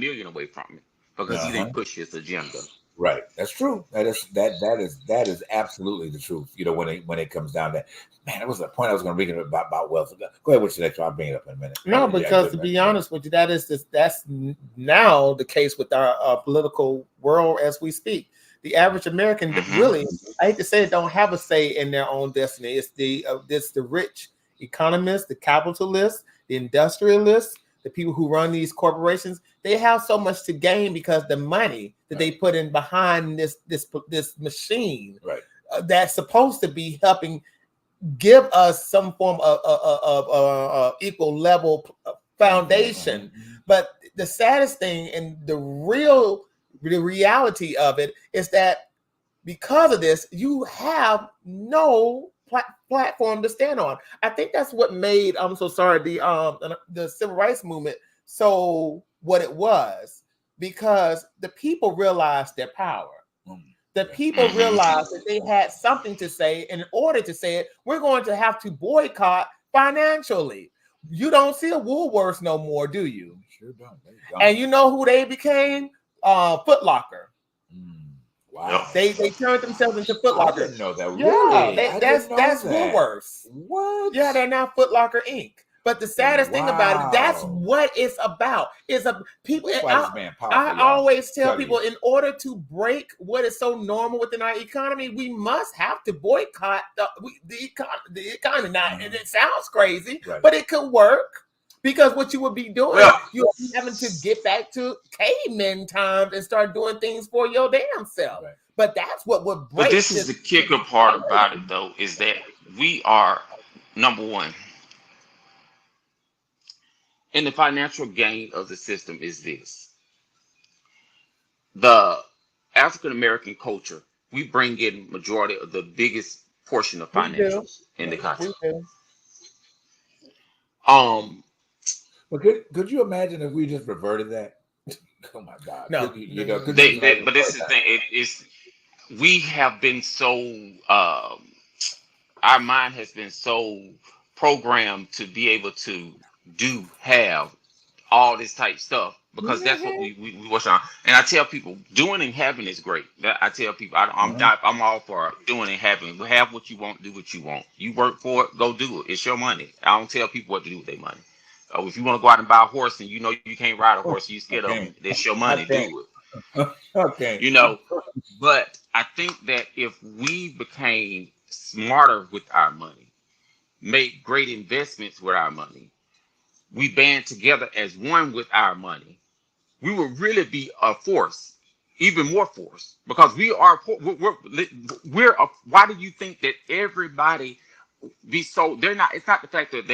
million away from him, because he didn't push his agenda. Right. That's true. That is absolutely the truth. When it comes down to that, man, that was the point I was going to bring about wealth. Go ahead with that. I'll bring it up in a minute. No, because to be honest with you, that's now the case with our political world as we speak. The average American really, I hate to say it, don't have a say in their own destiny. It's the rich economists, the capitalists, the industrialists, the people who run these corporations. They have so much to gain because the money that they put in behind this machine that's supposed to be helping give us some form of equal level foundation. But the saddest thing and the reality of it is that because of this, you have no platform to stand on. I think that's what made, I'm so sorry, the civil rights movement so what it was, because the people realized their power. The people realized that they had something to say. In order to say it, we're going to have to boycott financially. You don't see a Woolworths no more, do you? Sure don't. And you know who they became? Foot Locker. Wow. They turned themselves into Foot Locker. I didn't know that. Yeah, Really? that's that. Woolworths. What? Yeah, they're now Foot Locker Inc. But the saddest thing about it, that's what it's about. It's a people. I always tell people, in order to break what is so normal within our economy, we must have to boycott the economy. Now, and it sounds crazy, but it could work. Because what you would be doing, you're having to get back to caveman times and start doing things for your damn self. Right. But that's what would break. But this is the kicker part about it, though, is that we are, number one, in the financial gain of the system is this. The African American culture, we bring in majority of the biggest portion of financials in the country. But could you imagine if we just reverted that? Oh my God! No, but this is the thing. We have been so our mind has been so programmed to be able to have all this type stuff because that's what we watch on. And I tell people, doing and having is great. I tell people, I'm all for doing and having. Have what you want, do what you want. You work for it, go do it. It's your money. I don't tell people what to do with their money. If you want to go out and buy a horse and you know you can't ride a horse, you scared of them. It's your money. Do it. Okay. You know, but I think that if we became smarter with our money, made great investments with our money, we band together as one with our money, we will really be a force, even more force, because we're why do you think that everybody be so, they're not, it's not the fact that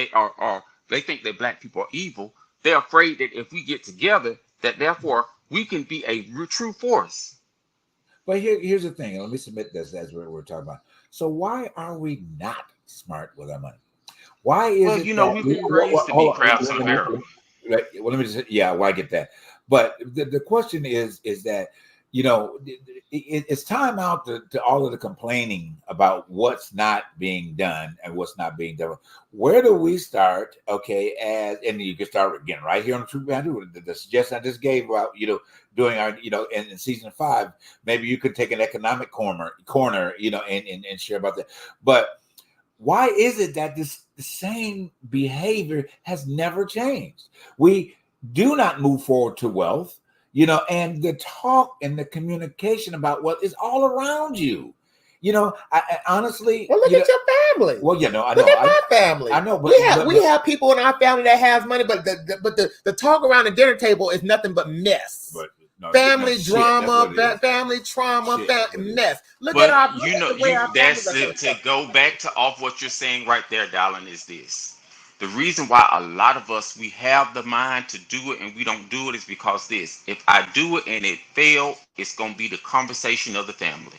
they think that black people are evil. They're afraid that if we get together, that therefore we can be a true force. But here's the thing. Let me submit this as we're talking about. So why are we not smart with our money? Why is it? You know, we've been raised to be crabs in a barrel. Well, let me just, well, I get that. But the question is that, you know, it's time out to all of the complaining about what's not being done and what's not being done. Where do we start? Okay, and you can start again right here on the Truth Behind It. The suggestion I just gave about, you know, doing our, you know, in season 5, maybe you could take an economic corner, you know, and share about that. But why is it that the same behavior has never changed? We do not move forward to wealth. You know, and the talk and the communication about what is all around you. You know, I honestly. Well, look at your family. Well, you know, I look know. Look at my family. I know, but we have people in our family that has money, but the talk around the dinner table is nothing but mess. But family drama, family trauma, mess. Look at our. You know, that's to go back to off what you're saying right there, darling. Is this? The reason why a lot of us, we have the mind to do it and we don't do it is because this. If I do it and it failed, it's going to be the conversation of the family.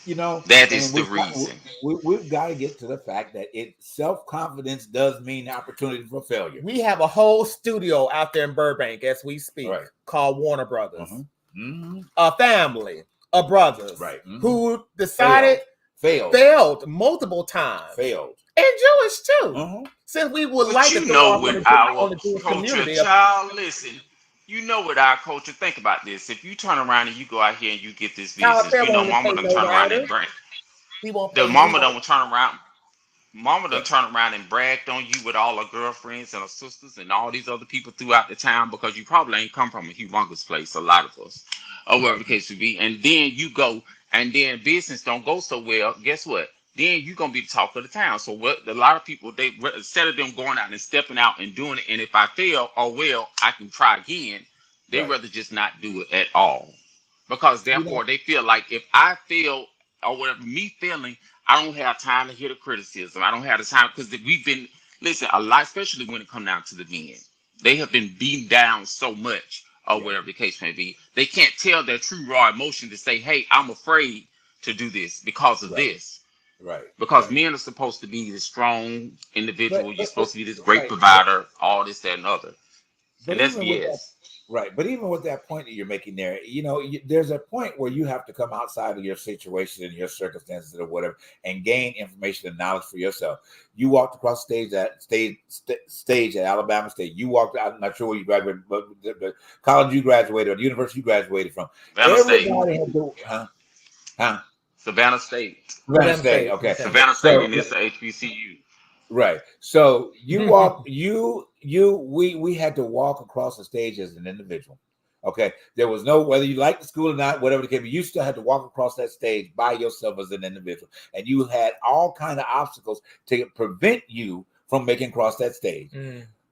You know, that is the reason. We've got to get to the fact that self-confidence does mean opportunity for failure. We have a whole studio out there in Burbank as we speak called Warner Brothers. A family of brothers who decided failed multiple times. And Jewish too. Since we would like to know with our culture, child, listen, you know with our culture, think about this. If you turn around and you go out here and you get this business, you know mama done turn around and brag. The mama done turn around. Mama done turn around and bragged on you with all her girlfriends and her sisters and all these other people throughout the town because you probably ain't come from a humongous place, a lot of us, or whatever the case would be. And then you go and then business don't go so well. Guess what? Then you're going to be the talk of the town. So what a lot of people, they instead of them going out and stepping out and doing it, and if I fail, I can try again, they rather just not do it at all. Because therefore they feel like if I fail or whatever, me feeling I don't have time to hear the criticism. I don't have the time because we've been a lot, especially when it comes down to the men. They have been beaten down so much, or whatever the case may be. They can't tell their true raw emotion to say, "Hey, I'm afraid to do this because of this." Right. Because men are supposed to be this strong individual. You're supposed to be this great right. provider, all this, that, and other. But And that's even with that, BS. right. But even with that point that you're making there, there's a point where you have to come outside of your situation and your circumstances or whatever and gain information and knowledge for yourself. You walked across stage at Alabama State. You walked, I'm not sure where you graduated, but the college you graduated or the university you graduated from. Everybody had to, Savannah State. Savannah State. Okay. Savannah State, and it's the HBCU. Right. So you walk, we had to walk across the stage as an individual. Okay. There was no, whether you liked the school or not, whatever the case, you still had to walk across that stage by yourself as an individual. And you had all kind of obstacles to prevent you from making across that stage.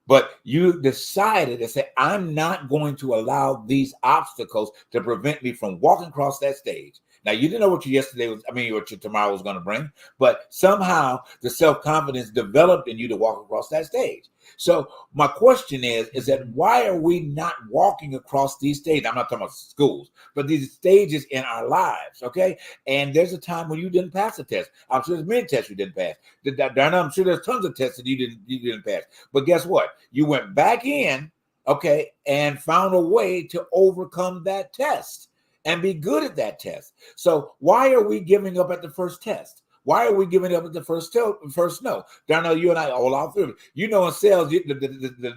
But you decided to say, I'm not going to allow these obstacles to prevent me from walking across that stage. Now, you didn't know what what your tomorrow was going to bring, but somehow the self-confidence developed in you to walk across that stage. So my question is that why are we not walking across these stages? I'm not talking about schools, but these stages in our lives, okay? And there's a time when you didn't pass the test. I'm sure there's many tests you didn't pass. I'm sure there's tons of tests that you didn't pass. But guess what? You went back in, okay, and found a way to overcome that test and be good at that test. So why are we giving up at the first test? Why are we giving up at the first no? Darnell, you and I all out through it. In sales,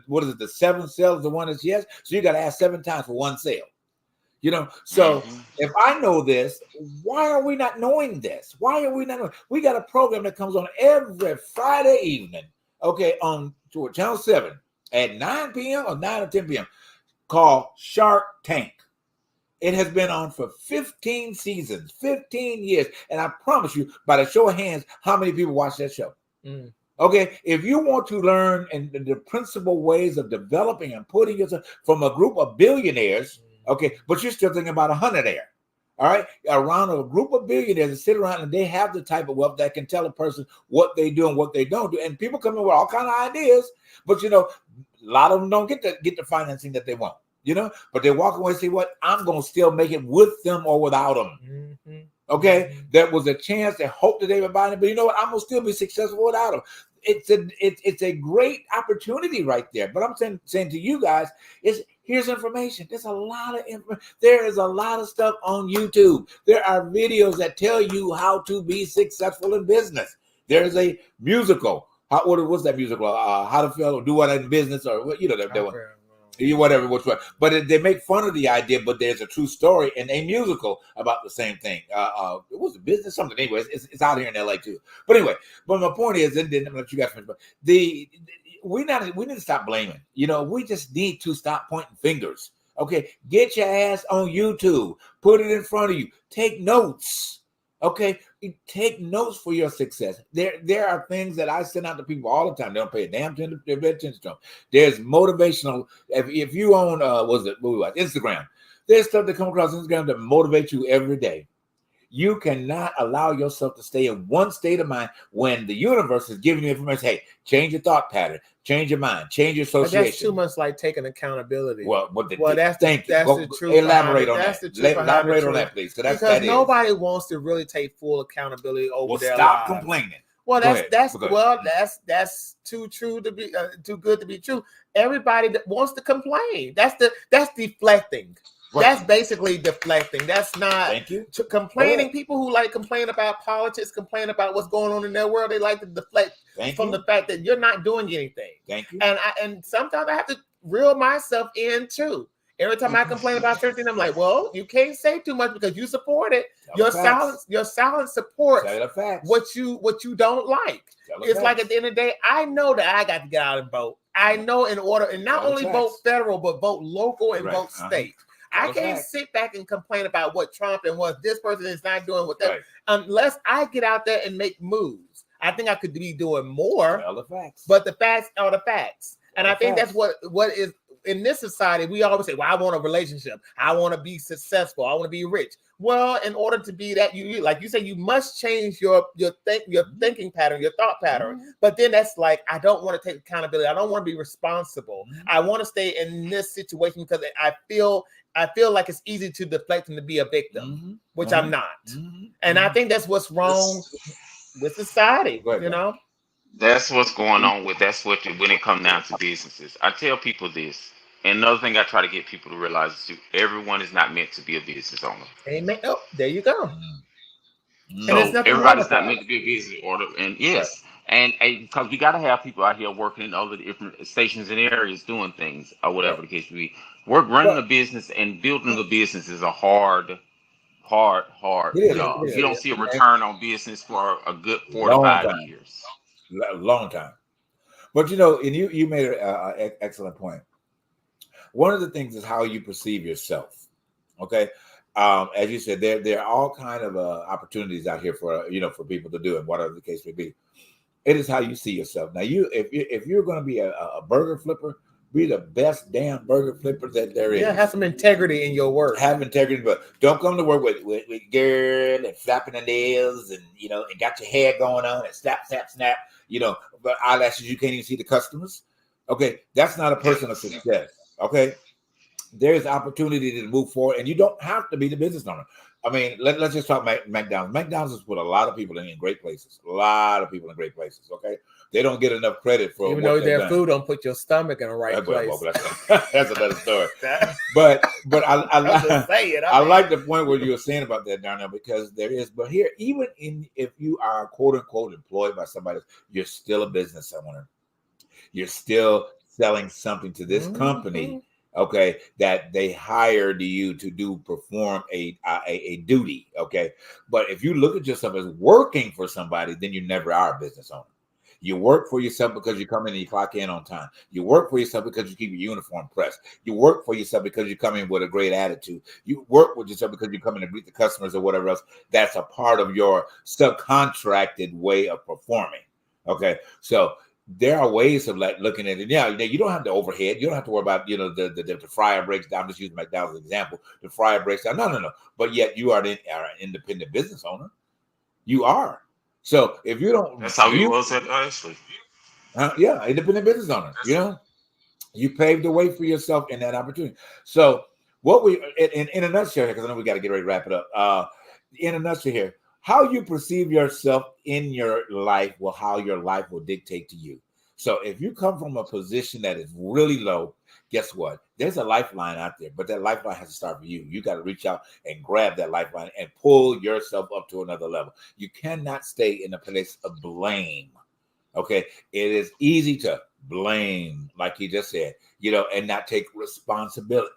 what is it? The 7 sales, the one is yes. So you got to ask 7 times for one sale. So if I know this, why are we not knowing this? Why are we not knowing? We got a program that comes on every Friday evening, okay, on Channel 7 at 9 p.m. or 9 or 10 p.m. called Shark Tank. It has been on for 15 seasons, 15 years. And I promise you, by the show of hands, how many people watch that show? Okay, if you want to learn and the principal ways of developing and putting yourself from a group of billionaires, okay, but you're still thinking about 100 there. All right, around a group of billionaires that sit around and they have the type of wealth that can tell a person what they do and what they don't do. And people come in with all kind of ideas, but a lot of them don't get the financing that they want. But they walk away and say, what? I'm going to still make it with them or without them. Okay. There was a chance they hoped that they would buy it, but you know what? I'm going to still be successful without them. It's a great opportunity right there. But I'm saying to you guys here's information. There's a lot of information. There is a lot of stuff on YouTube. There are videos that tell you how to be successful in business. There is a musical. What's that musical? How to feel, do what in business, or whatever, but they make fun of the idea, but there's a true story and a musical about the same thing. It was a business something. Anyway, it's out here in LA too. But anyway, my point is, and then I'm gonna let you guys finish. But we need to stop blaming. We just need to stop pointing fingers. Okay, get your ass on YouTube, put it in front of you, take notes. Okay, take notes for your success. There are things that I send out to people all the time. They don't pay a damn attention to them. There's motivational. If you own Instagram, there's stuff that come across Instagram that motivates you every day. You cannot allow yourself to stay in one state of mind when the universe is giving you information. Hey, change your thought pattern, change your mind, change your association. But that's too much like taking accountability. That's the truth. Elaborate on that. Elaborate on that, please. Because nobody wants to really take full accountability over their stop lives. Complaining. Well, that's too true to be too good to be true. Everybody that wants to complain. That's deflecting. Right. That's basically deflecting. That's not complaining. People who like complain about politics, complain about what's going on in their world, they like to deflect from the fact that you're not doing anything. Thank you. And sometimes I have to reel myself in too. Every time I complain about certain things, I'm like, well, you can't say too much because you support it. Your silence supports what you don't like. It's like at the end of the day, I know that I got to get out and vote. I know in order, and not only vote federal, but vote local and vote state. I can't sit back and complain about what Trump and what this person is not doing with that unless I get out there and make moves. I think I could be doing more. But the facts are the facts. And I think that's what is in this society. We always say, well, I want a relationship. I want to be successful. I want to be rich. Well, in order to be that, you like you say, you must change your thinking pattern, your thought pattern. But then that's like, I don't want to take accountability. I don't want to be responsible. I want to stay in this situation because I feel like it's easy to deflect and to be a victim, which I'm not. And I think that's what's wrong with society. Go ahead, You know, That's what's going on with when it comes down to businesses. I tell people this, and another thing I try to get people to realize is too, everyone is not meant to be a business owner. amen. Oh, there you go. And there's So nothing wrong everybody's with not that. meant to be a business owner, and yes, and because we got to have people out here working in other different stations and areas doing things or whatever the case may be. Work running a business and building a business is a hard It is. job. It You don't is. see a And return on business for a good 4 to long 5 time, years. long time. But you know, and you made an excellent point. One of the things is how you perceive yourself. Okay, as you said, there are all kind of opportunities out here for for people to do, and whatever the case may be. It is how you see yourself. Now, if you're going to be a burger flipper, be the best damn burger flipper that there is. Yeah, have some integrity in your work. Have integrity, but don't come to work with girl and flapping the nails and and got your hair going on and snap, but eyelashes you can't even see the customers. Okay, that's not a person of success. Okay, there's opportunity to move forward, and you don't have to be the business owner. I mean, let's just talk McDonald's. McDonald's has put a lot of people in great places. A lot of people in great places. Okay, they don't get enough credit for even what though they've their done. food don't put your stomach in the right place. That's another story. But I like the point where you were saying about that, Darnell, because there is. But here, even if you are quote unquote employed by somebody, you're still a business owner. You're still selling something to this company, okay, that they hired you to perform a duty, okay. But if you look at yourself as working for somebody, then you never are a business owner. You work for yourself because you come in and you clock in on time. You work for yourself because you keep your uniform pressed. You work for yourself because you come in with a great attitude. You work with yourself because you come in and greet the customers or whatever else. That's a part of your subcontracted way of performing. Okay, so there are ways of like looking at it. Yeah, you don't have the overhead. You don't have to worry about the fryer breaks down. I'm just using McDonald's as an example. The fryer breaks down. No. But yet you are an independent business owner. You are. So if you don't, That's how he was at Ashley. Yeah, independent business owner. You paved the way for yourself in that opportunity. So what we in a nutshell here, because I know we got to get ready to wrap it up. In a nutshell here, how you perceive yourself in your life will how your life will dictate to you. So if you come from a position that is really low, guess what? There's a lifeline out there, but that lifeline has to start with you. You got to reach out and grab that lifeline and pull yourself up to another level. You cannot stay in a place of blame. Okay, it is easy to blame, like he just said, and not take responsibility.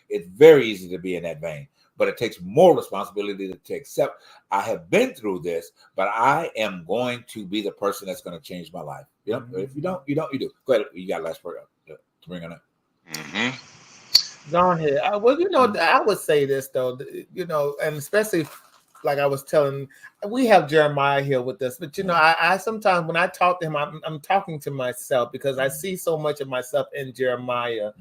It's very easy to be in that vein, but it takes more responsibility to accept. I have been through this, but I am going to be the person that's going to change my life. If you don't, you do. Go ahead. You got last word to bring on up. Go ahead. I would say this though, and especially like I was telling, we have Jeremiah here with us, but I sometimes when I talk to him, I'm talking to myself because I see so much of myself in Jeremiah,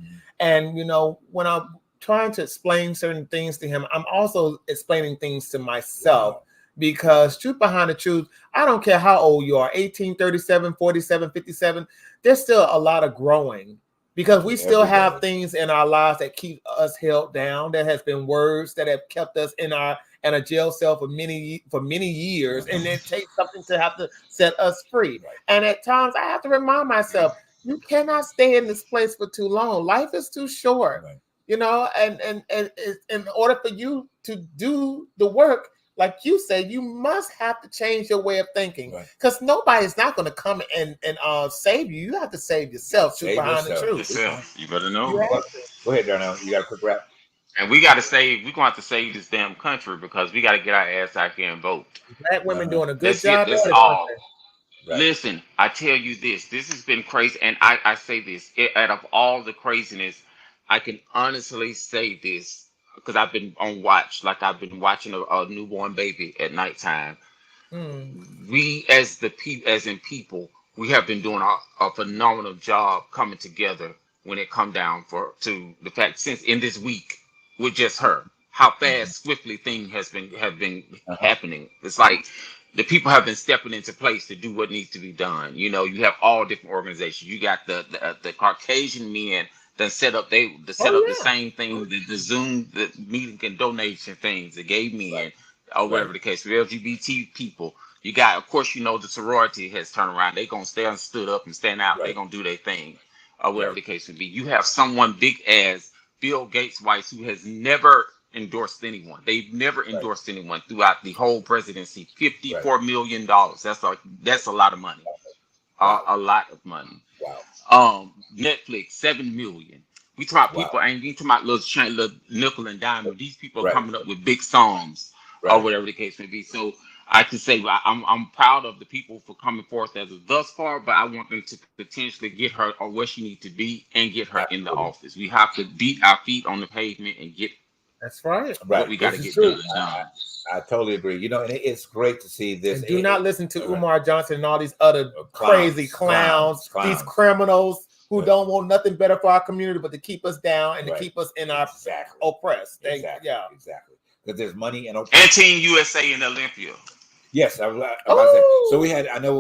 and when I'm trying to explain certain things to him, I'm also explaining things to myself. Because truth behind the truth, I don't care how old you are, 18, 37, 47, 57, there's still a lot of growing. Because we still have things in our lives that keep us held down. There has been words that have kept us in a jail cell for many years, and it takes something to have to set us free. And at times, I have to remind myself, you cannot stay in this place for too long. Life is too short, and in order for you to do the work, like you said, you must have to change your way of thinking because nobody's not going to come and save you. You have to save yourself. Behind the truth. Yourself. You better know. Go ahead, Darnell. You got a quick wrap. And we got to save. We're going to have to save this damn country because we got to get our ass out here and vote. Black women doing a good job. That's all. Right. Listen, I tell you this. This has been crazy, and I say this. Out of all the craziness, I can honestly say this. Because I've been on watch, like I've been watching a newborn baby at nighttime. We, as in people, we have been doing a phenomenal job coming together when it come down to the fact since in this week with just her. how fast, swiftly things have been happening. It's like the people have been stepping into place to do what needs to be done. You know, you have all different organizations. You got the Caucasian men that set up the same thing, the Zoom the meeting and donation things, the gay men, or whatever the case, for LGBT people. You got, of course, you know, the sorority has turned around. They're gonna stood up and stand out. They're gonna do their thing, or whatever the case would be. You have someone big as Bill Gates' wife who has never endorsed anyone. They've never endorsed anyone throughout the whole presidency. $54 million. That's a lot of money. A lot of money. Netflix, 7 million. We talk about people, ain't talking about little nickel and dime. These people are coming up with big songs, or whatever the case may be. So I can say I'm proud of the people for coming forth as of thus far, but I want them to potentially get her or where she needs to be and get her in the office. We have to beat our feet on the pavement and get. That's right. What we got to get done. I totally agree. You know, and it's great to see this. And do not listen to Umar Johnson and all these other crazy clowns, these criminals who don't want nothing better for our community but to keep us down and to keep us in our oppressed. Exactly. Because there's money and Team USA in Olympia. Yes, I was about to say. So we had. I know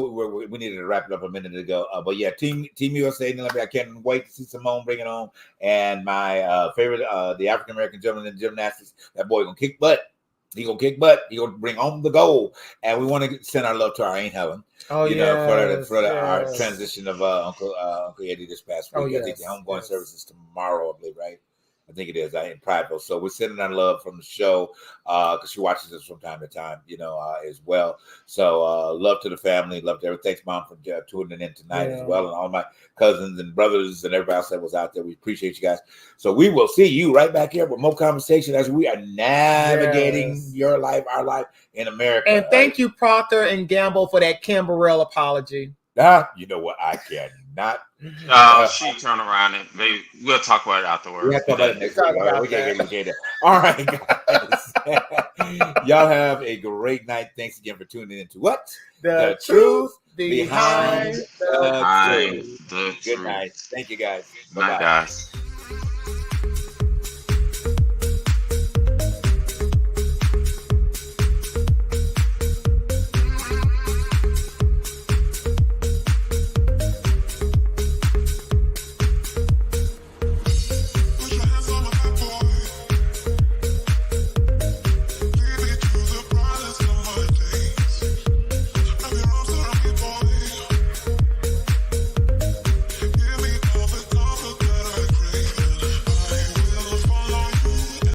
we needed to wrap it up a minute ago, but yeah, Team USA in Olympia. I can't wait to see Simone bring it on. And my favorite, the African American gentleman in gymnastics. That boy gonna kick butt. He gonna kick butt. He gonna bring home the gold. And we want to send our love to our Aunt Helen. For our transition of Uncle Eddie this past week. I think the homegoing service is tomorrow, I believe, right? I think it is in Prideville. So we're sending our love from the show because she watches us from time to time, as well. So love to the family, love to everyone. Thanks, Mom, for tuning in tonight as well, and all my cousins and brothers and everybody else that was out there. We appreciate you guys. So we will see you right back here with more conversation as we are navigating your life, our life in America. And thank you, Procter and Gamble, for that Camberell apology. You know what? I cannot. She turn around and maybe we'll talk about it afterwards. We'll talk about it next week. We can't get it. All right, guys. Y'all have a great night. Thanks again for tuning in to what? The truth behind the truth. Good night. Thank you, guys. Bye, guys.